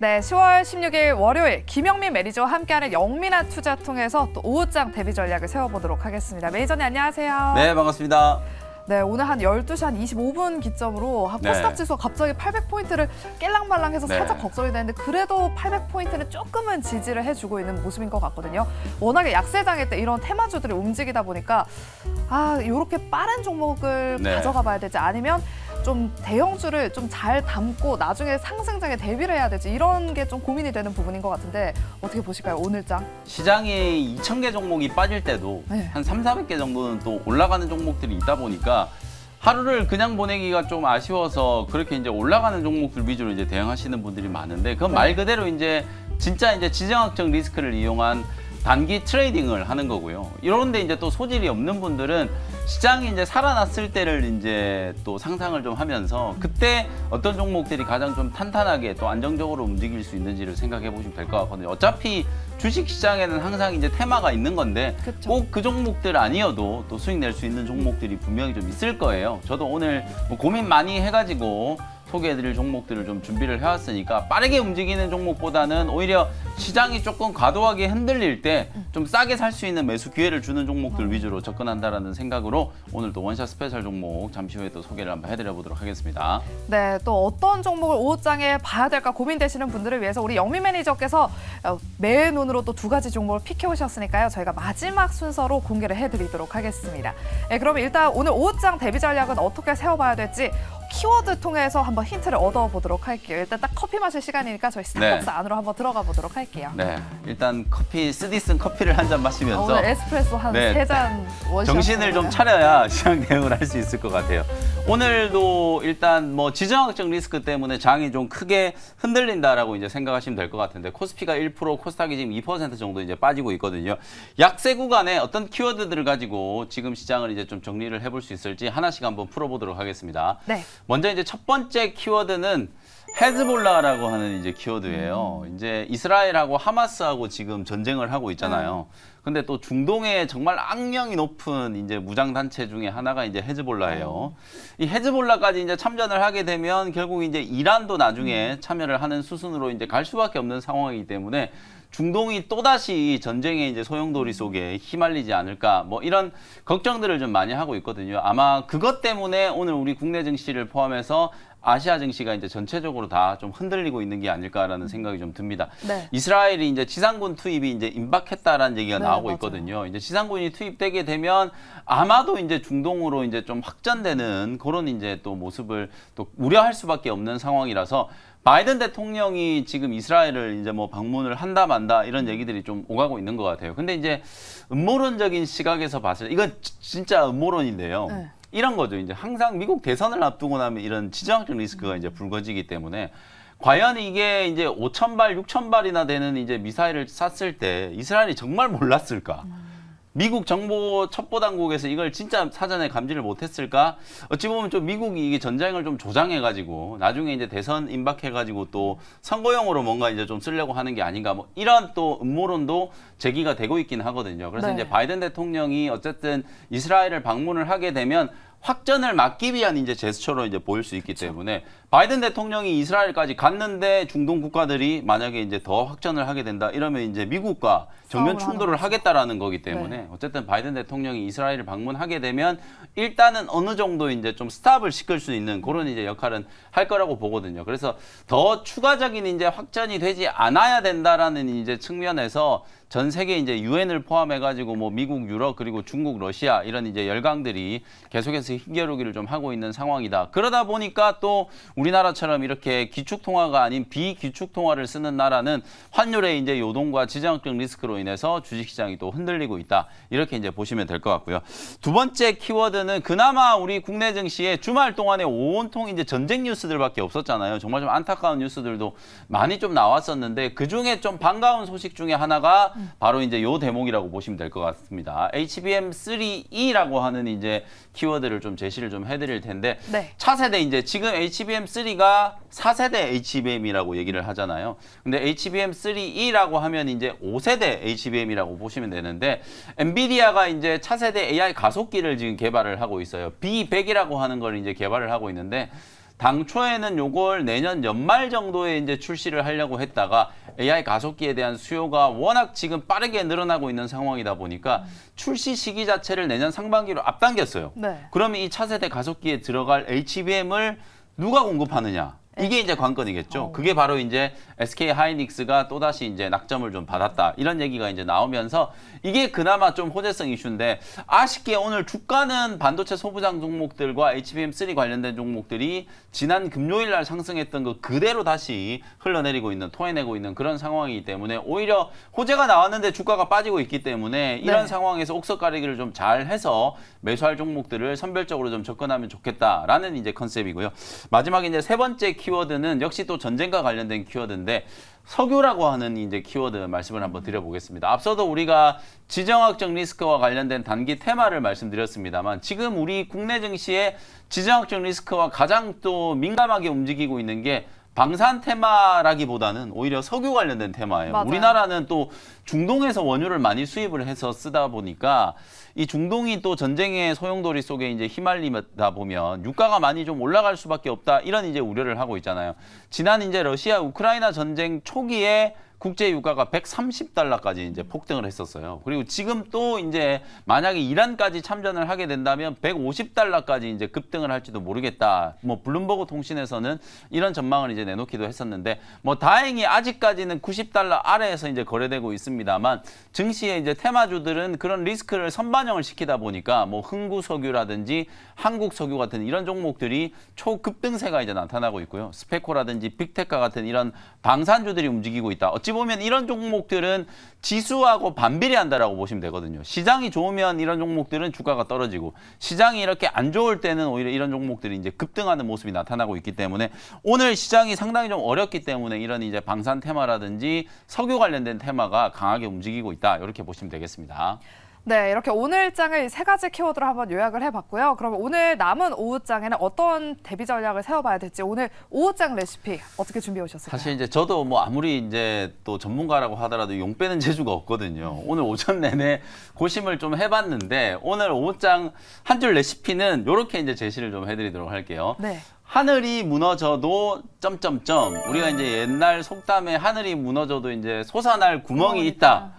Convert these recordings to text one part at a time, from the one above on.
네, 10월 16일 월요일 김영민 매니저와 함께하는 영민한 투자 통해서 또 오후장 대비 전략을 세워보도록 하겠습니다. 매니저님 안녕하세요. 네, 반갑습니다. 네, 오늘 한 12시 한 25분 기점으로 코스닥 지수가 갑자기 800포인트를 깰랑말랑해서 네. 살짝 걱정이 되는데 그래도 800포인트는 조금은 지지를 해주고 있는 모습인 것 같거든요. 워낙에 약세장일 때 이런 테마주들이 움직이다 보니까 이렇게 빠른 종목을 네. 가져가 봐야 되지 아니면 좀 대형주를 좀 잘 담고 나중에 상승장에 대비를 해야 되지 이런 게 좀 고민이 되는 부분인 것 같은데 어떻게 보실까요, 오늘장? 시장에 2,000개 종목이 빠질 때도 네. 한 300~400개 정도는 또 올라가는 종목들이 있다 보니까 하루를 그냥 보내기가 좀 아쉬워서 그렇게 이제 올라가는 종목들 위주로 이제 대응하시는 분들이 많은데 그건 네. 말 그대로 이제 진짜 이제 지정학적 리스크를 이용한 단기 트레이딩을 하는 거고요. 이런데 이제 또 소질이 없는 분들은 시장이 이제 살아났을 때를 이제 또 상상을 좀 하면서 그때 어떤 종목들이 가장 좀 탄탄하게 또 안정적으로 움직일 수 있는지를 생각해 보시면 될 것 같거든요. 어차피 주식 시장에는 항상 이제 테마가 있는 건데 그쵸. 꼭 그 종목들 아니어도 또 수익 낼 수 있는 종목들이 분명히 좀 있을 거예요. 저도 오늘 뭐 고민 많이 해가지고 소개해드릴 종목들을 좀 준비를 해왔으니까 빠르게 움직이는 종목보다는 오히려 시장이 조금 과도하게 흔들릴 때 좀 싸게 살 수 있는 매수 기회를 주는 종목들 위주로 접근한다라는 생각으로 오늘 또 원샷 스페셜 종목 잠시 후에 또 소개를 한번 해드려 보도록 하겠습니다. 네, 또 어떤 종목을 오후장에 봐야 될까 고민되시는 분들을 위해서 우리 영민 매니저께서 매의 눈으로 또 두 가지 종목을 픽해 오셨으니까요. 저희가 마지막 순서로 공개를 해드리도록 하겠습니다. 네, 그러면 일단 오늘 오후장 대비 전략은 어떻게 세워봐야 될지 키워드 통해서 한번 힌트를 얻어보도록 할게요. 일단 딱 커피 마실 시간이니까 저희 스타벅스 네. 안으로 한번 들어가 보도록 할게요. 네, 일단 커피 쓰디쓴 커피를 한 잔 마시면서 오늘 에스프레소 한 네. 3잔 원샷 정신을 좀 차려야 시장 대응을 할 수 있을 것 같아요. 오늘도 일단 뭐 지정학적 리스크 때문에 장이 좀 크게 흔들린다라고 이제 생각하시면 될 것 같은데 코스피가 1%, 코스닥이 지금 2% 정도 이제 빠지고 있거든요. 약세 구간에 어떤 키워드들을 가지고 지금 시장을 이제 좀 정리를 해볼 수 있을지 하나씩 한번 풀어보도록 하겠습니다. 네. 먼저 이제 첫 번째 키워드는 헤즈볼라라고 하는 이제 키워드예요. 이제 이스라엘하고 하마스하고 지금 전쟁을 하고 있잖아요. 근데 또 중동에 정말 악명이 높은 이제 무장 단체 중에 하나가 이제 헤즈볼라예요. 이 헤즈볼라까지 이제 참전을 하게 되면 결국 이제 이란도 나중에 참여를 하는 수순으로 이제 갈 수밖에 없는 상황이기 때문에 중동이 또다시 전쟁의 이제 소용돌이 속에 휘말리지 않을까 뭐 이런 걱정들을 좀 많이 하고 있거든요. 아마 그것 때문에 오늘 우리 국내 증시를 포함해서 아시아 증시가 이제 전체적으로 다 좀 흔들리고 있는 게 아닐까라는 생각이 좀 듭니다. 네. 이스라엘이 이제 지상군 투입이 이제 임박했다라는 얘기가 네, 나오고 맞아요. 있거든요. 이제 지상군이 투입되게 되면 아마도 이제 중동으로 이제 좀 확전되는 그런 이제 또 모습을 또 우려할 수밖에 없는 상황이라서 바이든 대통령이 지금 이스라엘을 이제 뭐 방문을 한다 만다 이런 얘기들이 좀 오가고 있는 것 같아요. 근데 이제 음모론적인 시각에서 봤을 때 이건 진짜 음모론인데요. 네. 이런 거죠. 이제 항상 미국 대선을 앞두고 나면 이런 지정학적 리스크가 이제 불거지기 때문에 과연 이게 이제 5,000발, 6,000발이나 되는 이제 미사일을 쐈을 때 이스라엘이 정말 몰랐을까? 미국 정보 첩보당국에서 이걸 진짜 사전에 감지를 못했을까? 어찌 보면 좀 미국이 이게 전쟁을 좀 조장해가지고 나중에 이제 대선 임박해가지고 또 선거용으로 뭔가 이제 좀 쓰려고 하는 게 아닌가 뭐 이런 또 음모론도 제기가 되고 있긴 하거든요. 그래서 네. 이제 바이든 대통령이 어쨌든 이스라엘을 방문을 하게 되면 확전을 막기 위한 이제 제스처로 이제 보일 수 있기 때문에 바이든 대통령이 이스라엘까지 갔는데 중동 국가들이 만약에 이제 더 확전을 하게 된다 이러면 이제 미국과 정면 싸움을 충돌을 하는 하겠다라는 거기 때문에 네. 어쨌든 바이든 대통령이 이스라엘을 방문하게 되면 일단은 어느 정도 이제 좀 스탑을 시킬 수 있는 그런 이제 역할은 할 거라고 보거든요. 그래서 더 추가적인 이제 확전이 되지 않아야 된다라는 이제 측면에서 전 세계 이제 유엔을 포함해가지고 뭐 미국, 유럽 그리고 중국, 러시아 이런 이제 열강들이 계속해서 힘겨루기를 좀 하고 있는 상황이다. 그러다 보니까 또 우리나라처럼 이렇게 기축통화가 아닌 비기축통화를 쓰는 나라는 환율의 이제 요동과 지정학적 리스크로 인해서 주식시장이 또 흔들리고 있다. 이렇게 이제 보시면 될 것 같고요. 두 번째 키워드는 그나마 우리 국내 증시에 주말 동안에 온통 이제 전쟁 뉴스들밖에 없었잖아요. 정말 좀 안타까운 뉴스들도 많이 좀 나왔었는데 그 중에 좀 반가운 소식 중에 하나가 바로 이제 요 대목이라고 보시면 될 것 같습니다. HBM3E라고 하는 이제 키워드를 좀 제시를 좀 해드릴 텐데 네. 차세대 이제 지금 HBM3가 4세대 HBM이라고 얘기를 하잖아요. 근데 HBM3E라고 하면 이제 5세대 HBM이라고 보시면 되는데 엔비디아가 이제 차세대 AI 가속기를 지금 개발을 하고 있어요. B100이라고 하는 걸 이제 개발을 하고 있는데 당초에는 요걸 내년 연말 정도에 이제 출시를 하려고 했다가 AI 가속기에 대한 수요가 워낙 지금 빠르게 늘어나고 있는 상황이다 보니까 출시 시기 자체를 내년 상반기로 앞당겼어요. 네. 그러면 이 차세대 가속기에 들어갈 HBM을 누가 공급하느냐? 이게 이제 관건이겠죠. 그게 바로 이제 SK 하이닉스가 또다시 이제 낙점을 좀 받았다. 이런 얘기가 이제 나오면서 이게 그나마 좀 호재성 이슈인데 아쉽게 오늘 주가는 반도체 소부장 종목들과 HBM3 관련된 종목들이 지난 금요일 날 상승했던 거 그대로 다시 흘러내리고 있는, 토해내고 있는 그런 상황이기 때문에 오히려 호재가 나왔는데 주가가 빠지고 있기 때문에 이런 네. 상황에서 옥석 가리기를 좀 잘 해서 매수할 종목들을 선별적으로 좀 접근하면 좋겠다라는 이제 컨셉이고요. 마지막에 이제 세 번째 키워드는 역시 또 전쟁과 관련된 키워드인데 석유라고 하는 이제 키워드 말씀을 한번 드려보겠습니다. 앞서도 우리가 지정학적 리스크와 관련된 단기 테마를 말씀드렸습니다만 지금 우리 국내 증시의 지정학적 리스크와 가장 또 민감하게 움직이고 있는 게 방산 테마라기보다는 오히려 석유 관련된 테마예요. 맞아요. 우리나라는 또 중동에서 원유를 많이 수입을 해서 쓰다 보니까 이 중동이 또 전쟁의 소용돌이 속에 이제 휘말리다 보면 유가가 많이 좀 올라갈 수밖에 없다. 이런 이제 우려를 하고 있잖아요. 지난 이제 러시아 우크라이나 전쟁 초기에 국제 유가가 130달러까지 이제 폭등을 했었어요. 그리고 지금 또 이제 만약에 이란까지 참전을 하게 된다면 150달러까지 이제 급등을 할지도 모르겠다. 뭐 블룸버그 통신에서는 이런 전망을 이제 내놓기도 했었는데 뭐 다행히 아직까지는 90달러 아래에서 이제 거래되고 있습니다만 증시의 이제 테마주들은 그런 리스크를 선반영을 시키다 보니까 뭐 흥구석유라든지 한국석유 같은 이런 종목들이 초급등세가 이제 나타나고 있고요. 스페코라든지 빅테크 같은 이런 방산주들이 움직이고 있다. 어찌 보면 이런 종목들은 지수하고 반비례한다라고 보시면 되거든요. 시장이 좋으면 이런 종목들은 주가가 떨어지고 시장이 이렇게 안 좋을 때는 오히려 이런 종목들이 이제 급등하는 모습이 나타나고 있기 때문에 오늘 시장이 상당히 좀 어렵기 때문에 이런 이제 방산 테마라든지 석유 관련된 테마가 강하게 움직이고 있다. 이렇게 보시면 되겠습니다. 네, 이렇게 오늘장을 세 가지 키워드로 한번 요약을 해봤고요. 그럼 오늘 남은 오후장에는 어떤 대비 전략을 세워봐야 될지 오늘 오후장 레시피 어떻게 준비해 오셨을까요? 사실 이제 저도 뭐 아무리 이제 또 전문가라고 하더라도 용 빼는 재주가 없거든요. 오늘 오전 내내 고심을 좀 해봤는데 오늘 오후장 한 줄 레시피는 이렇게 이제 제시를 좀 해드리도록 할게요. 네. 하늘이 무너져도 점점점 우리가 이제 옛날 속담에 하늘이 무너져도 이제 솟아날 구멍이 있다.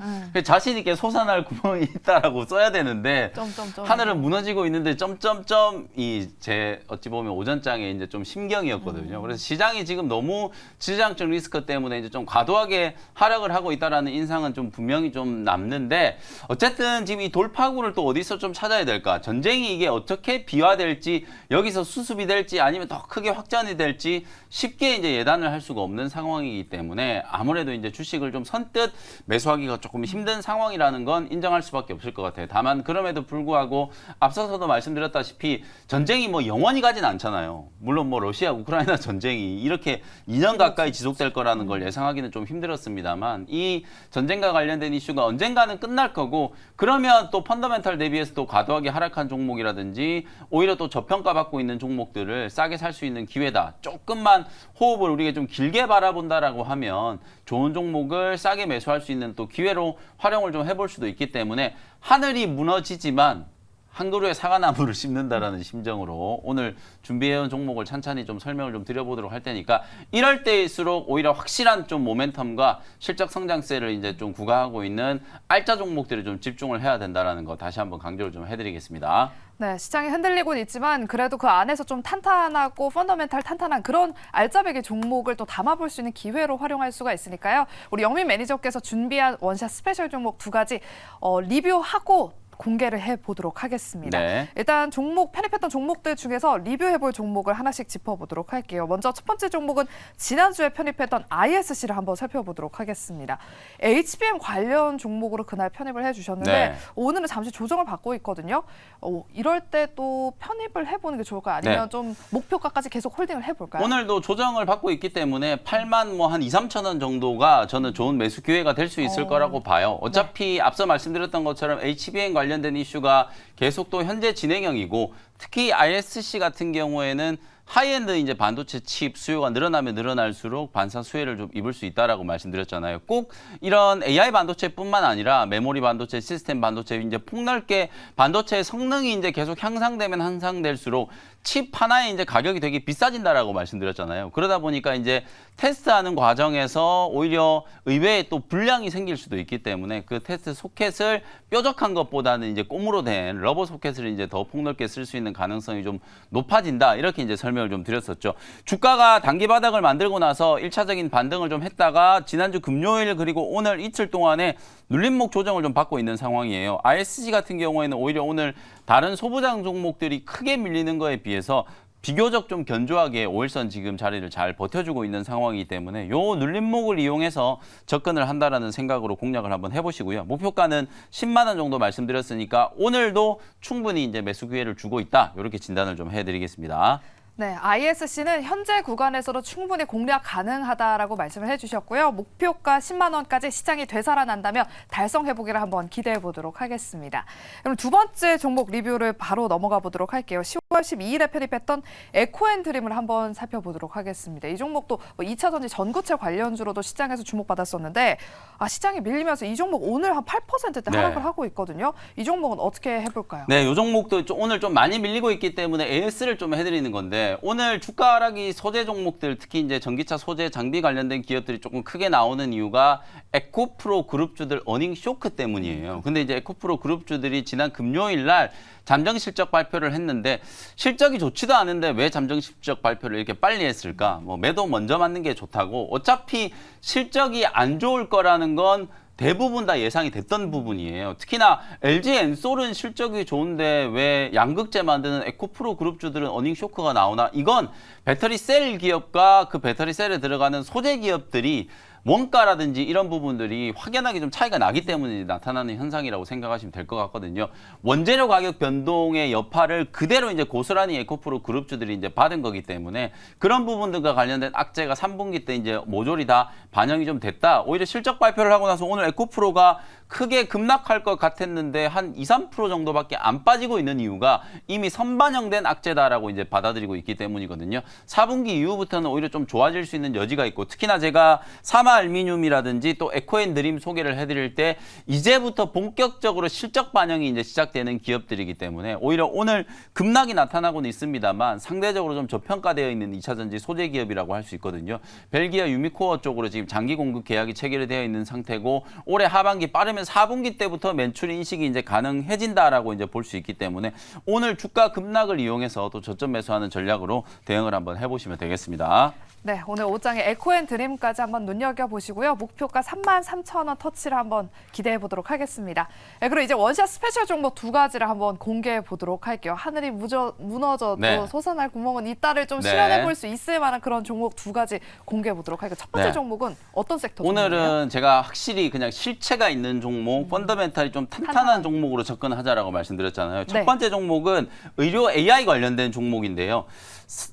자신 있게 솟아날 구멍이 있다라고 써야 되는데 점점점. 하늘은 무너지고 있는데 점점점이 제 어찌 보면 오전장에 이제 좀 심경이었거든요. 그래서 시장이 지금 너무 지정학적 리스크 때문에 이제 좀 과도하게 하락을 하고 있다라는 인상은 좀 분명히 좀 남는데 어쨌든 지금 이 돌파구를 또 어디서 좀 찾아야 될까? 전쟁이 이게 어떻게 비화될지 여기서 수습이 될지 아니면 더 크게 확전이 될지 쉽게 이제 예단을 할 수가 없는 상황이기 때문에 아무래도 이제 주식을 좀 선뜻 매수하기가 조금 힘든 상황이라는 건 인정할 수밖에 없을 것 같아요. 다만 그럼에도 불구하고 앞서서도 말씀드렸다시피 전쟁이 뭐 영원히 가진 않잖아요. 물론 뭐 러시아 우크라이나 전쟁이 이렇게 2년 가까이 지속될 거라는 걸 예상하기는 좀 힘들었습니다만 이 전쟁과 관련된 이슈가 언젠가는 끝날 거고 그러면 또 펀더멘탈 대비해서 또 과도하게 하락한 종목이라든지 오히려 또 저평가받고 있는 종목들을 싸게 살 수 있는 기회다. 조금만 호흡을 우리가 좀 길게 바라본다라고 하면 좋은 종목을 싸게 매수할 수 있는 또 기회로 활용을 좀 해볼 수도 있기 때문에 하늘이 무너지지만 한 그루의 사과나무를 심는다라는 심정으로 오늘 준비해온 종목을 찬찬히 좀 설명을 좀 드려보도록 할 테니까 이럴 때일수록 오히려 확실한 좀 모멘텀과 실적 성장세를 이제 좀 구가하고 있는 알짜 종목들을 좀 집중을 해야 된다라는 거 다시 한번 강조를 좀 해드리겠습니다. 네, 시장이 흔들리고는 있지만 그래도 그 안에서 좀 탄탄하고 펀더멘탈 탄탄한 그런 알짜배기 종목을 또 담아볼 수 있는 기회로 활용할 수가 있으니까요. 우리 영민 매니저께서 준비한 원샷 스페셜 종목 두 가지 리뷰하고 공개를 해보도록 하겠습니다. 네. 일단 종목 편입했던 종목들 중에서 리뷰해볼 종목을 하나씩 짚어보도록 할게요. 먼저 첫 번째 종목은 지난주에 편입했던 ISC를 한번 살펴보도록 하겠습니다. HBM 관련 종목으로 그날 편입을 해주셨는데 네. 오늘은 잠시 조정을 받고 있거든요. 이럴 때 또 편입을 해보는 게 좋을까요? 아니면 네. 좀 목표가까지 계속 홀딩을 해볼까요? 오늘도 조정을 받고 있기 때문에 8만 뭐 한 2, 3천 원 정도가 저는 좋은 매수 기회가 될 수 있을 거라고 봐요. 어차피 앞서 말씀드렸던 것처럼 HBM 관련된 이슈가 계속 또 현재 진행형이고 특히 ISC 같은 경우에는 하이엔드 이제 반도체 칩 수요가 늘어나면 늘어날수록 반사 수혜를 좀 입을 수 있다라고 말씀드렸잖아요. 꼭 이런 AI 반도체뿐만 아니라 메모리 반도체, 시스템 반도체 이제 폭넓게 반도체의 성능이 이제 계속 향상되면 향상될수록 칩 하나에 이제 가격이 되게 비싸진다라고 말씀드렸잖아요. 그러다 보니까 이제 테스트하는 과정에서 오히려 의외의 또 불량이 생길 수도 있기 때문에 그 테스트 소켓을 뾰족한 것보다는 이제 꼼으로 된 러버 소켓을 이제 더 폭넓게 쓸 수 있는 가능성이 좀 높아진다. 이렇게 이제 설명을 좀 드렸었죠. 주가가 단기 바닥을 만들고 나서 1차적인 반등을 좀 했다가 지난주 금요일 그리고 오늘 이틀 동안에 눌림목 조정을 좀 받고 있는 상황이에요. ISG 같은 경우에는 오히려 오늘 다른 소부장 종목들이 크게 밀리는 거에 비해서 비교적 좀 견조하게 5일선 지금 자리를 잘 버텨주고 있는 상황이기 때문에 요 눌림목을 이용해서 접근을 한다라는 생각으로 공략을 한번 해보시고요. 목표가는 10만 원 정도 말씀드렸으니까 오늘도 충분히 이제 매수 기회를 주고 있다. 이렇게 진단을 좀 해드리겠습니다. 네, ISC는 현재 구간에서도 충분히 공략 가능하다라고 말씀을 해주셨고요. 목표가 10만 원까지 시장이 되살아난다면 달성해보기를 한번 기대해 보도록 하겠습니다. 그럼 두 번째 종목 리뷰를 바로 넘어가 보도록 할게요. 10월 12일에 편입했던 에코앤드림을 한번 살펴보도록 하겠습니다. 이 종목도 2차 전지 전구체 관련주로도 시장에서 주목받았었는데 시장이 밀리면서 이 종목 오늘 한 8%대 하락을 하고 있거든요. 이 종목은 어떻게 해볼까요? 네, 이 종목도 오늘 좀 많이 밀리고 있기 때문에 AS를 좀 해드리는 건데 오늘 주가 하락이 소재 종목들 특히 이제 전기차 소재 장비 관련된 기업들이 조금 크게 나오는 이유가 에코프로 그룹주들 어닝 쇼크 때문이에요. 근데 이제 에코프로 그룹주들이 지난 금요일 날 잠정 실적 발표를 했는데 실적이 좋지도 않은데 왜 잠정 실적 발표를 이렇게 빨리 했을까? 뭐 매도 먼저 맞는 게 좋다고. 어차피 실적이 안 좋을 거라는 건 대부분 다 예상이 됐던 부분이에요. 특히나 LG 엔솔은 실적이 좋은데 왜 양극재 만드는 에코프로 그룹주들은 어닝 쇼크가 나오나? 이건 배터리 셀 기업과 그 배터리 셀에 들어가는 소재 기업들이 원가라든지 이런 부분들이 확연하게 좀 차이가 나기 때문에 나타나는 현상이라고 생각하시면 될 것 같거든요. 원재료 가격 변동의 여파를 그대로 이제 고스란히 에코프로 그룹주들이 이제 받은 거기 때문에 그런 부분들과 관련된 악재가 3분기 때 이제 모조리 다 반영이 좀 됐다. 오히려 실적 발표를 하고 나서 오늘 에코프로가 크게 급락할 것 같았는데 한 2, 3% 정도밖에 안 빠지고 있는 이유가 이미 선반영된 악재다라고 이제 받아들이고 있기 때문이거든요. 4분기 이후부터는 오히려 좀 좋아질 수 있는 여지가 있고 특히나 제가 사마 알미늄이라든지 또 에코앤드림 소개를 해드릴 때 이제부터 본격적으로 실적 반영이 이제 시작되는 기업들이기 때문에 오히려 오늘 급락이 나타나고는 있습니다만 상대적으로 좀 저평가되어 있는 2차전지 소재 기업이라고 할 수 있거든요. 벨기에 유미코어 쪽으로 지금 장기 공급 계약이 체결되어 있는 상태고 올해 하반기 빠르면 4분기 때부터 매출 인식이 이제 가능해진다라고 이제 볼 수 있기 때문에 오늘 주가 급락을 이용해서 또 저점 매수하는 전략으로 대응을 한번 해보시면 되겠습니다. 네, 오늘 오장의 에코앤드림까지 한번 눈여겨보시고요. 목표가 33,000원 터치를 한번 기대해 보도록 하겠습니다. 네, 그리고 이제 원샷 스페셜 종목 두 가지를 한번 공개해 보도록 할게요. 하늘이 무너져도 솟아날 구멍은 있다를 좀 실현해 볼 수 있을 만한 그런 종목 두 가지 공개해 보도록 할게요. 첫 번째 종목은 어떤 섹터 종목이에요? 오늘은 제가 확실히 그냥 실체가 있는 종목, 펀더멘탈이 좀 탄탄한 종목으로 접근하자라고 말씀드렸잖아요. 첫 번째 종목은 의료 AI 관련된 종목인데요.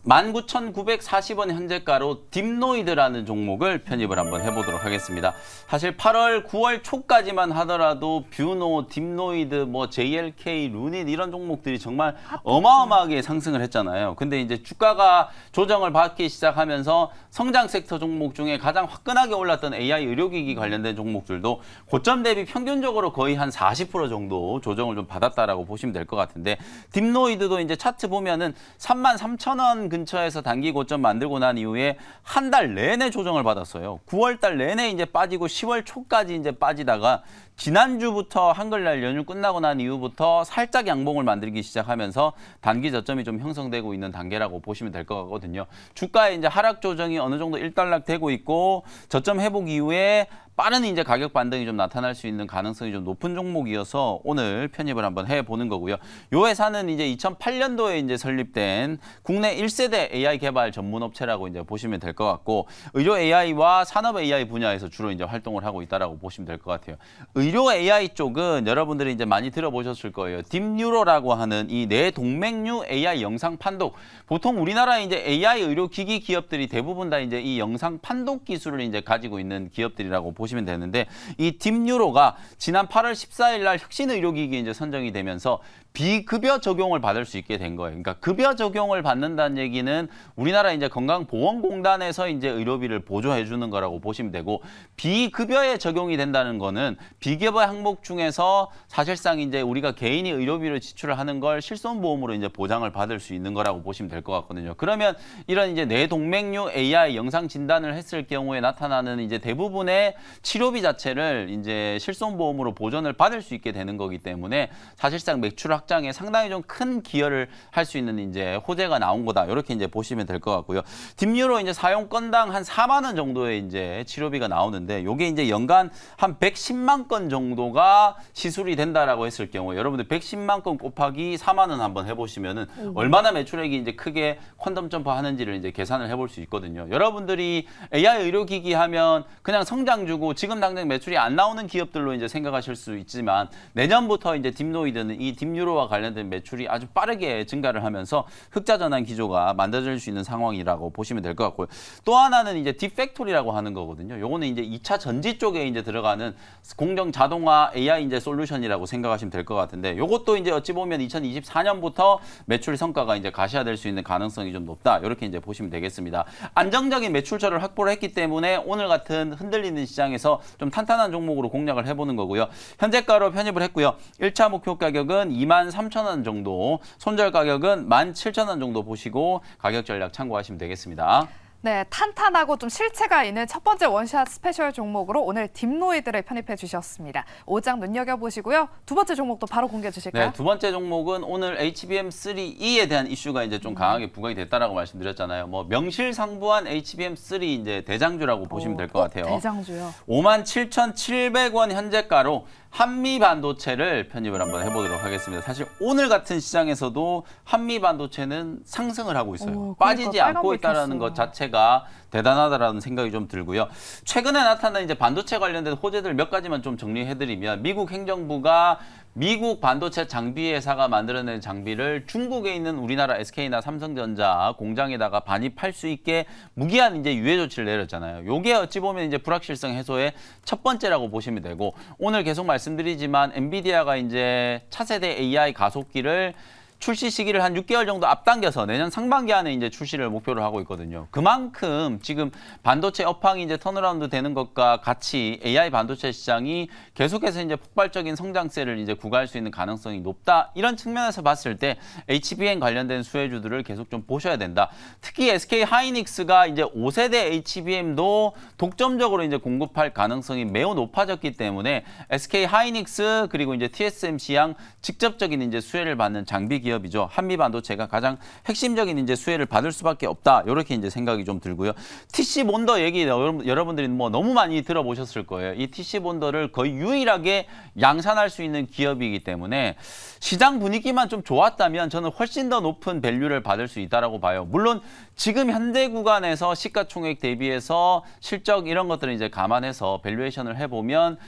19,940원 현재가로 딥노이드라는 종목을 편입을 한번 해보도록 하겠습니다. 사실 8월, 9월 초까지만 하더라도 뷰노, 딥노이드, 뭐 JLK, 루닛 이런 종목들이 정말 어마어마하게 상승을 했잖아요. 근데 이제 주가가 조정을 받기 시작하면서 성장 섹터 종목 중에 가장 화끈하게 올랐던 AI 의료기기 관련된 종목들도 고점 대비 평균적으로 거의 한 40% 정도 조정을 좀 받았다라고 보시면 될 것 같은데 딥노이드도 이제 차트 보면은 33,000원 근처에서 단기 고점 만들고 난 이후에 한 달 내내 조정을 받았어요. 9월 달 내내 이제 빠지고 10월 초까지 이제 빠지다가 지난주부터 한글날 연휴 끝나고 난 이후부터 살짝 양봉을 만들기 시작하면서 단기 저점이 좀 형성되고 있는 단계라고 보시면 될 것 같거든요. 주가의 이제 하락 조정이 어느 정도 일단락되고 있고 저점 회복 이후에 빠른 이제 가격 반등이 좀 나타날 수 있는 가능성이 좀 높은 종목이어서 오늘 편입을 한번 해보는 거고요. 이 회사는 이제 2008년도에 이제 설립된 국내 1세대 AI 개발 전문 업체라고 이제 보시면 될 것 같고 의료 AI와 산업 AI 분야에서 주로 이제 활동을 하고 있다라고 보시면 될 것 같아요. 의료 AI 쪽은 여러분들이 이제 많이 들어보셨을 거예요. 딥뉴로라고 하는 이 뇌동맥류 AI 영상 판독. 보통 우리나라에 이제 AI 의료 기기 기업들이 대부분 다 이제 이 영상 판독 기술을 이제 가지고 있는 기업들이라고 보시면 되는데 이 딥뉴로가 지난 8월 14일 날 혁신 의료기기에 이제 선정이 되면서 비급여 적용을 받을 수 있게 된 거예요. 그러니까 급여 적용을 받는다는 얘기는 우리나라 이제 건강보험공단에서 이제 의료비를 보조해 주는 거라고 보시면 되고, 비급여에 적용이 된다는 거는 비급여 항목 중에서 사실상 이제 우리가 개인이 의료비를 지출을 하는 걸 실손보험으로 이제 보장을 받을 수 있는 거라고 보시면 될 것 같거든요. 그러면 이런 이제 뇌동맥류 AI 영상 진단을 했을 경우에 나타나는 이제 대부분의 치료비 자체를 이제 실손보험으로 보전을 받을 수 있게 되는 거기 때문에 사실상 매출 확장에 상당히 좀 큰 기여를 할 수 있는 이제 호재가 나온 거다. 이렇게 이제 보시면 될 것 같고요. 딥뉴로 이제 사용 건당 한 4만 원 정도의 이제 치료비가 나오는데, 요게 이제 연간 한 110만 건 정도가 시술이 된다라고 했을 경우, 여러분들 110만 건 곱하기 4만 원 한번 해보시면은 얼마나 매출액이 이제 크게 퀀텀 점프하는지를 이제 계산을 해볼 수 있거든요. 여러분들이 AI 의료기기 하면 그냥 성장주고 지금 당장 매출이 안 나오는 기업들로 이제 생각하실 수 있지만, 내년부터 이제 딥노이드는 이 딥뉴로와 관련된 매출이 아주 빠르게 증가를 하면서 흑자 전환 기조가 만들어질 수 있는 상황이라고 보시면 될 것 같고요. 또 하나는 이제 딥팩토리라고 하는 거거든요. 요거는 이제 2차 전지 쪽에 이제 들어가는 공정 자동화 AI 이제 솔루션이라고 생각하시면 될 것 같은데, 요것도 이제 어찌 보면 2024년부터 매출 성과가 이제 가시화될 수 있는 가능성이 좀 높다. 이렇게 이제 보시면 되겠습니다. 안정적인 매출처를 확보를 했기 때문에 오늘 같은 흔들리는 시장에서 좀 탄탄한 종목으로 공략을 해보는 거고요. 현재가로 편입을 했고요. 1차 목표 가격은 23,000원 정도, 손절 가격은 17,000원 정도 보시고 가격 전략 참고하시면 되겠습니다. 네, 탄탄하고 좀 실체가 있는 첫 번째 원샷 스페셜 종목으로 오늘 딥노이드를 편입해 주셨습니다. 5장 눈여겨보시고요. 두 번째 종목도 바로 공개해 주실까요? 네, 두 번째 종목은 오늘 HBM3E에 대한 이슈가 이제 좀 강하게 부각이 됐다라고 말씀드렸잖아요. 뭐 명실상부한 HBM3 이제 대장주라고 보시면 될 것 같아요. 대장주요. 57,700원 현재가로 한미 반도체를 편입을 한번 해보도록 하겠습니다. 사실 오늘 같은 시장에서도 한미 반도체는 상승을 하고 있어요. 빠지지 않고 있다는 것 자체가 대단하다라는 생각이 좀 들고요. 최근에 나타난 이제 반도체 관련된 호재들 몇 가지만 좀 정리해드리면, 미국 행정부가 미국 반도체 장비 회사가 만들어낸 장비를 중국에 있는 우리나라 SK나 삼성전자 공장에다가 반입할 수 있게 무기한 이제 유예 조치를 내렸잖아요. 요게 어찌 보면 이제 불확실성 해소의 첫 번째라고 보시면 되고, 오늘 계속 말씀드리지만 엔비디아가 이제 차세대 AI 가속기를 출시 시기를 한 6개월 정도 앞당겨서 내년 상반기 안에 이제 출시를 목표로 하고 있거든요. 그만큼 지금 반도체 업황이 이제 턴어라운드 되는 것과 같이 AI 반도체 시장이 계속해서 이제 폭발적인 성장세를 이제 구가할 수 있는 가능성이 높다. 이런 측면에서 봤을 때 HBM 관련된 수혜주들을 계속 좀 보셔야 된다. 특히 SK 하이닉스가 이제 5세대 HBM도 독점적으로 이제 공급할 가능성이 매우 높아졌기 때문에 SK 하이닉스 그리고 이제 TSMC 양 직접적인 이제 수혜를 받는 장비 기업이죠. 한미 반도체가 가장 핵심적인 이제 수혜를 받을 수밖에 없다. 이렇게 이제 생각이 좀 들고요. TC 본더 얘기 여러분들이 뭐 너무 많이 들어보셨을 거예요. 이 TC 본더를 거의 유일하게 양산할 수 있는 기업이기 때문에 시장 분위기만 좀 좋았다면 저는 훨씬 더 높은 밸류를 받을 수 있다라고 봐요. 물론 지금 현재 구간에서 시가총액 대비해서 실적 이런 것들을 이제 감안해서 밸류에이션을 해보면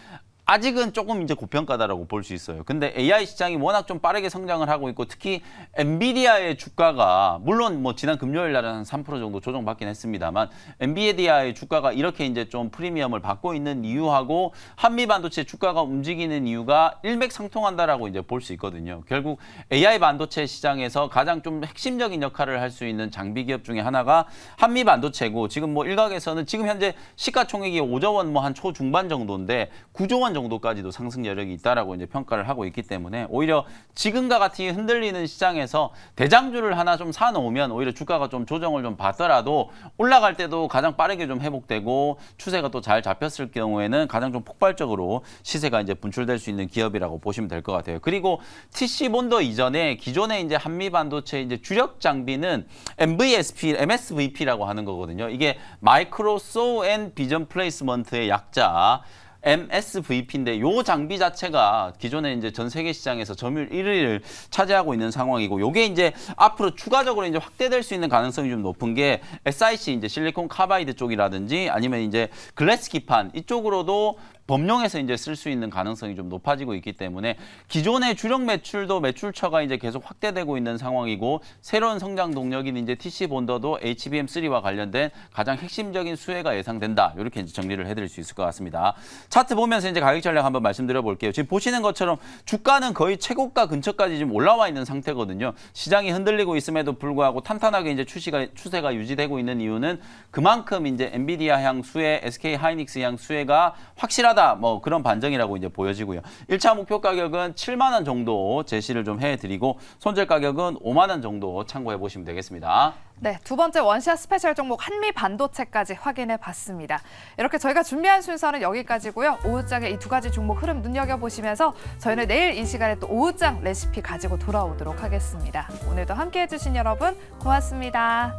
아직은 조금 이제 고평가다라고 볼 수 있어요. 근데 AI 시장이 워낙 좀 빠르게 성장을 하고 있고, 특히 엔비디아의 주가가 물론 뭐 지난 금요일 날은 한 3% 정도 조정받긴 했습니다만, 엔비디아의 주가가 이렇게 이제 좀 프리미엄을 받고 있는 이유하고 한미 반도체 주가가 움직이는 이유가 일맥상통한다라고 이제 볼 수 있거든요. 결국 AI 반도체 시장에서 가장 좀 핵심적인 역할을 할 수 있는 장비 기업 중에 하나가 한미 반도체고, 지금 뭐 일각에서는 지금 현재 시가총액이 5조 원 뭐 한 초중반 정도인데 9조 원 정도까지도 상승 여력이 있다라고 이제 평가를 하고 있기 때문에, 오히려 지금과 같이 흔들리는 시장에서 대장주를 하나 좀 사놓으면 오히려 주가가 좀 조정을 좀 받더라도 올라갈 때도 가장 빠르게 좀 회복되고 추세가 또 잘 잡혔을 경우에는 가장 좀 폭발적으로 시세가 이제 분출될 수 있는 기업이라고 보시면 될 것 같아요. 그리고 TC 본더 이전에 기존에 이제 한미 반도체 이제 주력 장비는 MSVP라고 하는 거거든요. 이게 마이크로 소우 앤 비전 플레이스먼트의 약자. MSVP인데 요 장비 자체가 기존에 이제 전 세계 시장에서 점유율 1위를 차지하고 있는 상황이고, 요게 이제 앞으로 추가적으로 이제 확대될 수 있는 가능성이 좀 높은 게 SiC 이제 실리콘 카바이드 쪽이라든지 아니면 이제 글래스 기판 이쪽으로도 범용해서 이제 쓸 수 있는 가능성이 좀 높아지고 있기 때문에 기존의 주력 매출도 매출처가 이제 계속 확대되고 있는 상황이고 새로운 성장 동력인 이제 TC 본더도 HBM3와 관련된 가장 핵심적인 수혜가 예상된다. 이렇게 이제 정리를 해드릴 수 있을 것 같습니다. 차트 보면서 이제 가격 전략 한번 말씀드려 볼게요. 지금 보시는 것처럼 주가는 거의 최고가 근처까지 지금 올라와 있는 상태거든요. 시장이 흔들리고 있음에도 불구하고 탄탄하게 이제 추세가 유지되고 있는 이유는 그만큼 이제 엔비디아 향 수혜, SK 하이닉스 향 수혜가 확실하다. 뭐 그런 반정이라고 이제 보여지고요. 1차 목표 가격은 7만 원 정도 제시를 좀 해드리고 손절 가격은 5만 원 정도 참고해 보시면 되겠습니다. 네, 두 번째 원시아 스페셜 종목 한미 반도체까지 확인해 봤습니다. 이렇게 저희가 준비한 순서는 여기까지고요. 오후장에 이 두 가지 종목 흐름 눈여겨보시면서 저희는 내일 이 시간에 또 오후장 레시피 가지고 돌아오도록 하겠습니다. 오늘도 함께해 주신 여러분 고맙습니다.